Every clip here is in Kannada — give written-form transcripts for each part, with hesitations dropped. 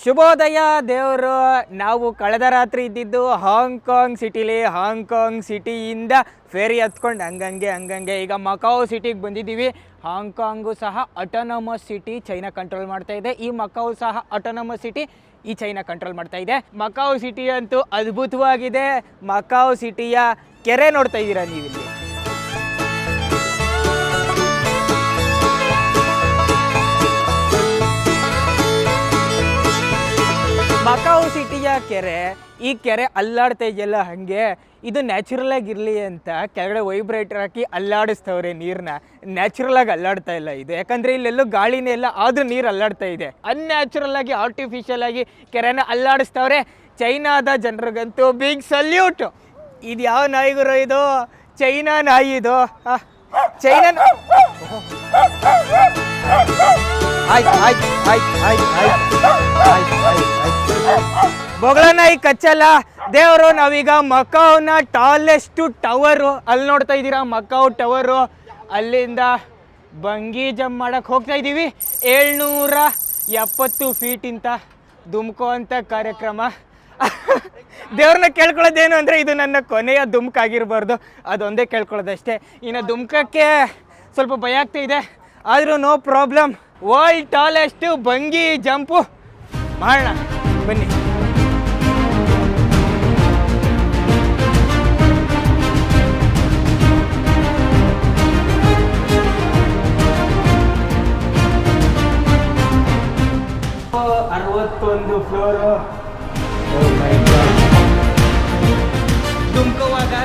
ಶುಭೋದಯ ದೇವರು. ನಾವು ಕಳೆದ ರಾತ್ರಿ ಇದ್ದಿದ್ದು ಹಾಂಗ್ಕಾಂಗ್ ಸಿಟಿಲಿ. ಹಾಂಗ್ಕಾಂಗ್ ಸಿಟಿಯಿಂದ ಫೇರಿ ಹತ್ಕೊಂಡು ಹಂಗಂಗೆ ಈಗ ಮಕಾವ್ ಸಿಟಿಗೆ ಬಂದಿದ್ದೀವಿ. ಹಾಂಗ್ಕಾಂಗು ಸಹ ಅಟೋನಮಸ್ ಸಿಟಿ, ಚೈನಾ ಕಂಟ್ರೋಲ್ ಮಾಡ್ತಾ ಇದೆ. ಈ ಮಕಾವ್ ಸಹ ಅಟೋನಮಸ್ ಸಿಟಿ, ಈ ಚೈನಾ ಕಂಟ್ರೋಲ್ ಮಾಡ್ತಾ ಇದೆ. ಮಕಾವ್ ಸಿಟಿ ಅಂತೂ ಅದ್ಭುತವಾಗಿದೆ. ಮಕಾವ್ ಸಿಟಿಯ ಕೆರೆ ನೋಡ್ತಾ ಇದ್ದೀರಾ ನೀವಿಲ್ಲಿ. ಮಕಾವ್ ಸಿಟಿಯ ಕೆರೆ, ಈ ಕೆರೆ ಅಲ್ಲಾಡ್ತಾ ಇದೆಯಲ್ಲ ಹಾಗೆ, ಇದು ನ್ಯಾಚುರಲ್ ಆಗಿರಲಿ ಅಂತ ಕೆಳಗಡೆ ವೈಬ್ರೇಟರ್ ಹಾಕಿ ಅಲ್ಲಾಡಿಸ್ತವ್ರೆ ನೀರನ್ನ. ನ್ಯಾಚುರಲ್ ಆಗಿ ಅಲ್ಲಾಡ್ತಾ ಇಲ್ಲ ಇದು, ಯಾಕಂದರೆ ಇಲ್ಲೆಲ್ಲೂ ಗಾಳಿನೇ ಇಲ್ಲ, ಆದರೂ ನೀರು ಅಲ್ಲಾಡ್ತಾ ಇದೆ. ಅನ್ಯಾಚುರಲ್ ಆಗಿ ಆರ್ಟಿಫಿಷಿಯಲ್ ಆಗಿ ಕೆರೆನ ಅಲ್ಲಾಡಿಸ್ತವ್ರೆ. ಚೈನಾದ ಜನರಿಗಂತೂ ಬಿಗ್ ಸಲ್ಯೂಟ್. ಇದು ಯಾವ ನಾಯಿಗುರು? ಇದು ಚೈನಾ ನಾಯಿ. ಇದು ಚೈನಾ ಬೊಗಳ ನಾಯಿ ಕಚ್ಚಲ್ಲ ದೇವರು. ನಾವೀಗ ಮಕಾವ್ನ ಟಾಲೆಸ್ಟ್ ಟವರು ಅಲ್ಲಿ ನೋಡ್ತಾ ಇದ್ದೀರಾ, ಮಕಾವ್ ಟವರು. ಅಲ್ಲಿಂದ ಬಂಗಿ ಜಂಪ್ ಮಾಡಕ್ಕೆ ಹೋಗ್ತಾ ಇದ್ದೀವಿ. 770 ಫೀಟಿಂತ ಧುಮ್ಕೋ ಅಂತ ಕಾರ್ಯಕ್ರಮ. ದೇವ್ರನ್ನ ಕೇಳ್ಕೊಳ್ಳೋದೇನು ಅಂದರೆ, ಇದು ನನ್ನ ಕೊನೆಯ ಧುಮ್ಕಾಗಿರ್ಬಾರ್ದು, ಅದೊಂದೇ ಕೇಳ್ಕೊಳ್ಳೋದಷ್ಟೇ. ಇನ್ನು ಧುಮ್ಕಕ್ಕೆ ಸ್ವಲ್ಪ ಭಯ ಆಗ್ತಾ ಇದೆ, ಆದರೂ no problem. World tallest bungee jump ಮಾಡೋಣ ಬನ್ನಿ. ಒಂದು ಫ್ಲೋರು.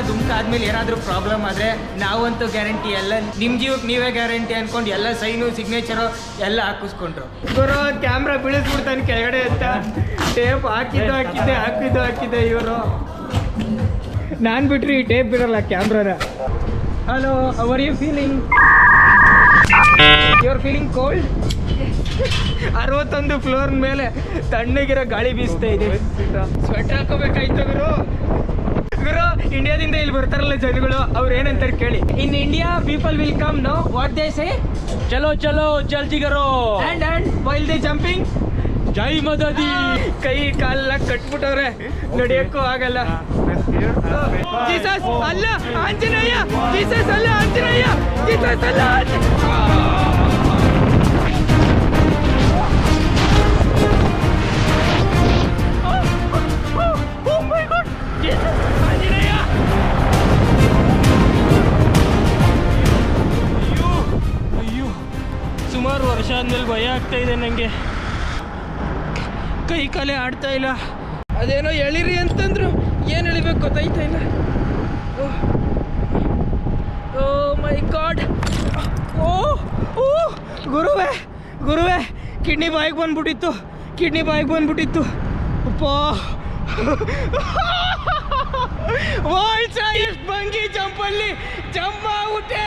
ಧುಮ್ಕ ಆದ್ಮೇಲೆ ಏನಾದರೂ ಪ್ರಾಬ್ಲಮ್ ಆದರೆ ನಾವಂತೂ ಗ್ಯಾರಂಟಿ ಎಲ್ಲ, ನಿಮ್ಮ ಜೀವಕ್ಕೆ ನೀವೇ ಗ್ಯಾರಂಟಿ ಅಂದ್ಕೊಂಡು ಎಲ್ಲ ಸೈನು ಸಿಗ್ನೇಚರು ಎಲ್ಲ ಹಾಕಿಸ್ಕೊಂಡ್ರು. ಇವರು ಕ್ಯಾಮ್ರಾ ಬೀಳಿಸ್ಬಿಡ್ತಾನೆ ಕೆಳಗಡೆ ಅಂತ ಟೇಪ್ ಹಾಕಿದ್ದೆ ಇವರು. ನಾನು ಬಿಟ್ರಿ ಈ ಟೇಪ್ ಬಿಡಲ್ಲ ಕ್ಯಾಮ್ರಾನ. Hello, how are you feeling? You are feeling cold? 61 floor ಮೇಲೆ ತಣ್ಣಗಿರೋ ಗಾಳಿ ಬೀಸ್ತಾ ಇದೆ. ಸ್ವೆಟರ್ ಹಾಕೋಬೇಕಾಯ್ತು ಗುರು. ಇಂಡಿಯಾದಿಂದ ಇಲ್ಲಿ ಬರ್ತಾರಲ್ಲ ಜನಗಳು, ಅವ್ರು ಏನಂತಾರೆ ಕೇಳಿ. In India people will come know what they say, ಚಲೋ ಚಲೋ ಜಲ್ದಿ ಕರೋ, ಅಂಡ್ ವೈಲ್ ದೇ ಜಂಪಿಂಗ್ ಜೈ ಮದದಿ. ಕೈ ಕಾಲೆಲ್ಲ ಕಟ್ಬಿಟ್ಟವ್ರೆ, ನಡೆಯಕ್ಕೂ ಆಗಲ್ಲ. ಜೀಸಸ್ ಅಲ್ಲ ಆಂಜನೇಯ, ಜೀಸಸ್ ಅಲ್ಲ ಆಂಜನೇಯ, ಜೀಸಸ್ ಅಲ್ಲ ಸುಮಾರು ವರ್ಷ ಆದ್ಮೇಲೆ ಭಯ ಆಗ್ತಾ ಇದೆ ನನಗೆ. ಕೈ ಕಾಲೇ ಆಡ್ತಾ ಇಲ್ಲ. ಅದೇನೋ ಎಳಿರಿ ಅಂತಂದ್ರು, ಏನು ಎಳಿಬೇಕು ಗೊತ್ತಾಯ್ತಾ ಇಲ್ಲ. ಓ ಮೈ ಗಾಡ್. ಓ ಗುರುವೇ ಕಿಡ್ನಿ ಬಾಯಿಗೆ ಬಂದ್ಬಿಟ್ಟಿತ್ತು. ಅಪ್ಪ, ವರ್ಲ್ಡ್ ಹೈಯೆಸ್ಟ್ ಬಂಗಿ ಜಂಪಲ್ಲಿ ಜಂಪ್ ಆಗ್ಬಿಟ್ಟೆ.